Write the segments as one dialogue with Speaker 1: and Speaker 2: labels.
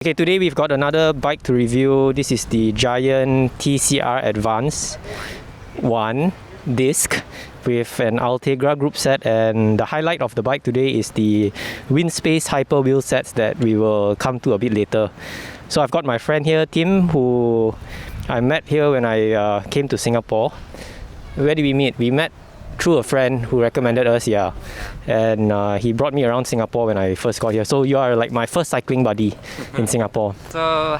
Speaker 1: Okay, today we've got another bike to review. This is the Giant TCR Advance 1 disc with an Ultegra group set, and the highlight of the bike today is the Windspace Hyper wheel sets that we will come to a bit later. So I've got my friend here, Tim, who I met here when I came to Singapore. Where did we meet? We met through a friend who recommended us, and he brought me around Singapore when I first got here. So you are like my first cycling buddy in Singapore.
Speaker 2: So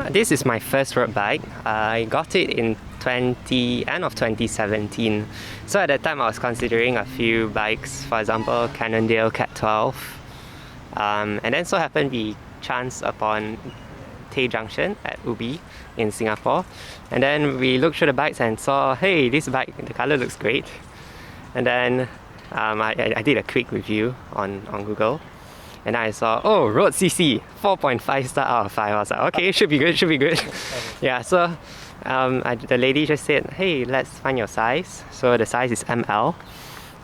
Speaker 2: this is my first road bike. I got it in end of 2017. So at that time I was considering a few bikes, for example Cannondale Cat 12, and then so happened we chanced upon Tay Junction at Ubi in Singapore, and then we looked through the bikes and saw, hey, this bike, the color looks great. And then I did a quick review on Google, and I saw, oh, road CC 4.5 star out of 5. I was like, okay, should be good. Yeah, so the lady just said, hey, let's find your size. So the size is ML.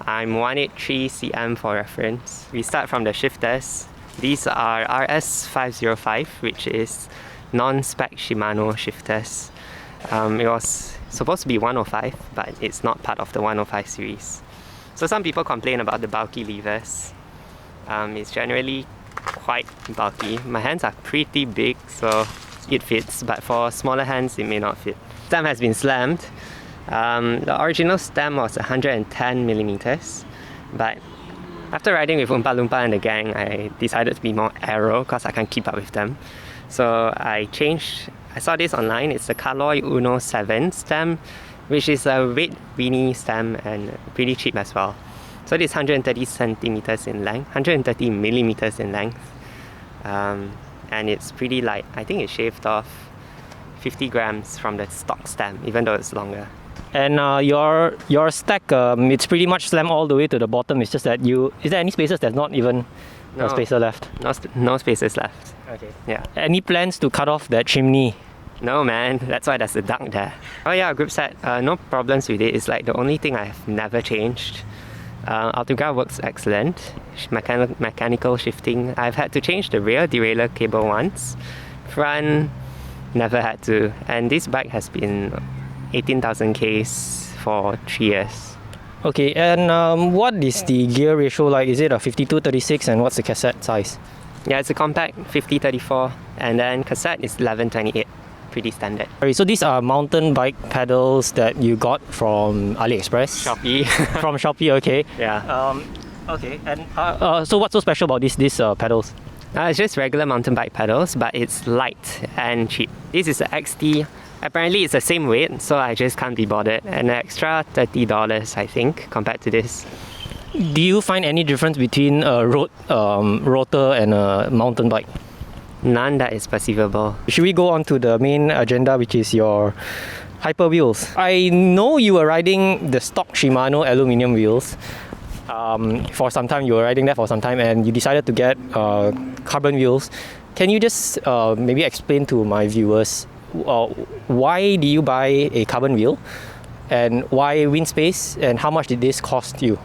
Speaker 2: I'm 183 cm for reference. We start from the shifters. These are RS505, which is non-spec Shimano shifters. It was supposed to be 105, but it's not part of the 105 series. So some people complain about the bulky levers. It's generally quite bulky. My hands are pretty big, so it fits, but for smaller hands it may not fit. Stem has been slammed. The original stem was 110 millimeters, but after riding with Oompa Loompa and the gang, I decided to be more aero because I can't keep up with them. So I saw this online. It's the Kaloi Uno 7 stem, which is a weight weenie stem and pretty cheap as well. So this is 130 centimeters in length, 130 millimeters in length, and it's pretty light. I think it shaved off 50 grams from the stock stem, even though it's longer.
Speaker 1: And your stack, it's pretty much slammed all the way to the bottom. It's just that is there any spaces there's not even a spacer left?
Speaker 2: No spaces left.
Speaker 1: Okay.
Speaker 2: Yeah.
Speaker 1: Any plans to cut off that chimney?
Speaker 2: No, man. That's why there's a duct there. Oh yeah, group set. No problems with it. It's like the only thing I have never changed. Ultegra works excellent. Mechanical shifting. I've had to change the rear derailleur cable once. Front, never had to. And this bike has been 18,000 Ks for 3 years.
Speaker 1: Okay, and what is the gear ratio like? Is it a 52-36, and what's the cassette size?
Speaker 2: Yeah, it's a compact 50-34, and then cassette is 11-28. Pretty standard.
Speaker 1: So these are mountain bike pedals that you got from AliExpress?
Speaker 2: Shopee.
Speaker 1: From Shopee, okay.
Speaker 2: Yeah.
Speaker 1: Okay, and so what's so special about these pedals?
Speaker 2: It's just regular mountain bike pedals, but it's light and cheap. This is the XT. Apparently it's the same weight, so I just can't be bothered. An extra $30, I think, compared to this.
Speaker 1: Do you find any difference between a rotor and a mountain bike?
Speaker 2: None that is perceivable.
Speaker 1: Should we go on to the main agenda, which is your hyper wheels? I know you were riding the stock Shimano aluminium wheels for some time. You were riding that for some time, and you decided to get carbon wheels. Can you just maybe explain to my viewers why do you buy a carbon wheel, and why Windspace, and how much did this cost you?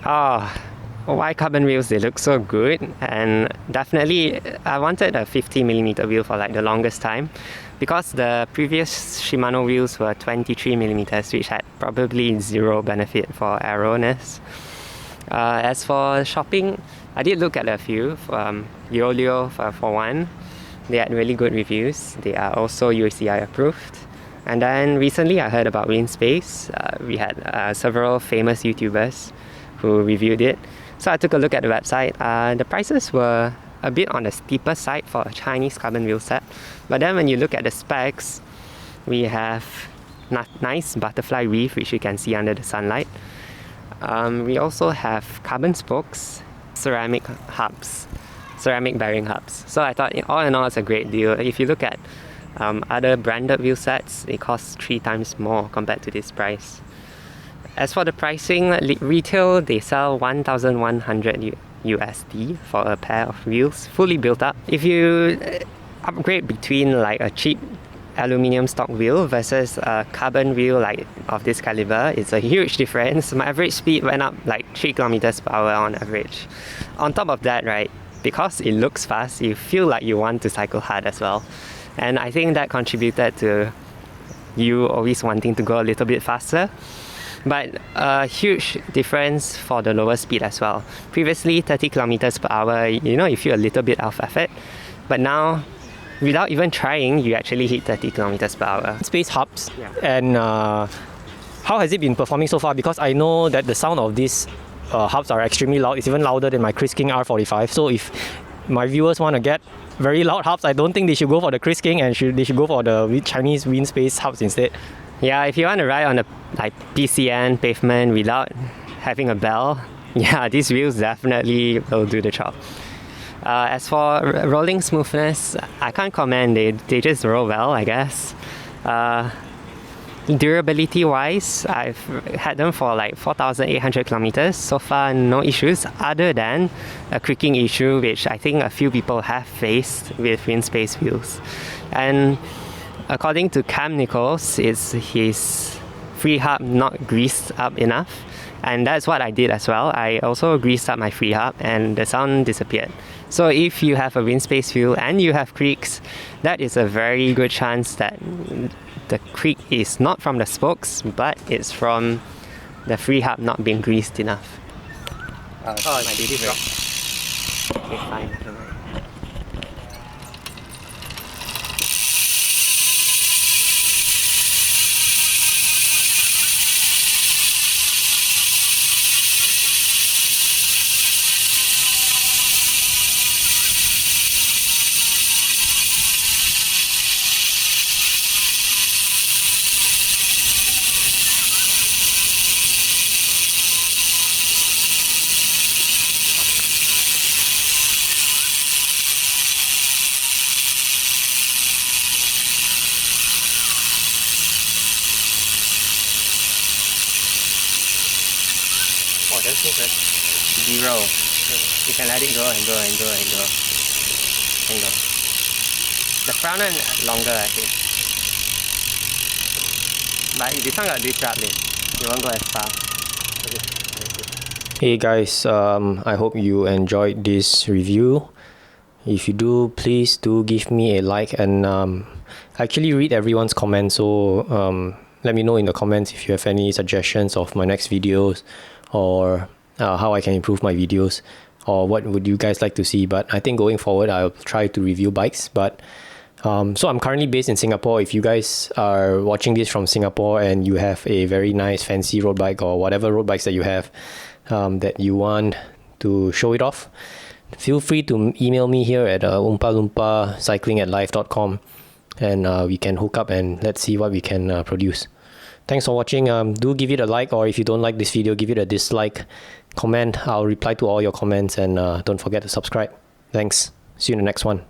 Speaker 2: Why carbon wheels? They look so good, and definitely I wanted a 50mm wheel for like the longest time, because the previous Shimano wheels were 23mm, which had probably zero benefit for aeroness. As for shopping, I did look at a few. Yolio for one. They had really good reviews. They are also UACI approved. And then recently I heard about Windspace. We had several famous YouTubers who reviewed it. So I took a look at the website. The prices were a bit on the steeper side for a Chinese carbon wheel set. But then when you look at the specs, we have nice butterfly reef, which you can see under the sunlight. We also have carbon spokes, ceramic bearing hubs. So I thought, all in all, it's a great deal. If you look at other branded wheel sets, it costs 3 times more compared to this price. As for the pricing, retail, they sell 1,100 USD for a pair of wheels, fully built up. If you upgrade between like a cheap aluminium stock wheel versus a carbon wheel like of this caliber, it's a huge difference. My average speed went up like 3 kilometers per hour on average. On top of that, right, because it looks fast, you feel like you want to cycle hard as well. And I think that contributed to you always wanting to go a little bit faster. But a huge difference for the lower speed as well. Previously, 30 kilometers per hour, you feel a little bit out of effort. But now, without even trying, you actually hit 30 kilometers per hour.
Speaker 1: Space hubs.
Speaker 2: Yeah.
Speaker 1: And how has it been performing so far? Because I know that the sound of these hubs are extremely loud. It's even louder than my Chris King R45. So if my viewers want to get very loud hubs, I don't think they should go for the Chris King, and they should go for the Chinese wind space hubs instead.
Speaker 2: Yeah, if you want to ride on a PCN pavement without having a bell, yeah, these wheels definitely will do the job. As for rolling smoothness, I can't comment. They just roll well, I guess. Durability wise, I've had them for like 4,800 kilometers. So far, no issues other than a creaking issue, which I think a few people have faced with wind space wheels. And according to Cam Nichols, it's his free hub not greased up enough. And that's what I did as well. I also greased up my free hub and the sound disappeared. So if you have a wind space wheel and you have creaks, that is a very good chance that the creak is not from the spokes, but it's from the free hub not being greased enough. My baby dropped. Okay, fine. Oh, that's so good. 0. You can let it go and go and go and go. And go. The front one longer, I think. But this one got this rapid. You won't go as fast.
Speaker 1: Hey guys, I hope you enjoyed this review. If you do, please do give me a like, and I actually read everyone's comments, so let me know in the comments if you have any suggestions of my next videos, or how I can improve my videos, or what would you guys like to see. But I think going forward I'll try to review bikes. But so I'm currently based in Singapore. If you guys are watching this from Singapore and you have a very nice fancy road bike or whatever road bikes that you have that you want to show it off, feel free to email me here at Oompa Loompa cycling@life.com, and we can hook up and let's see what we can produce. Thanks for watching. Do give it a like, or if you don't like this video, give it a dislike. Comment. I'll reply to all your comments, and don't forget to subscribe. Thanks. See you in the next one.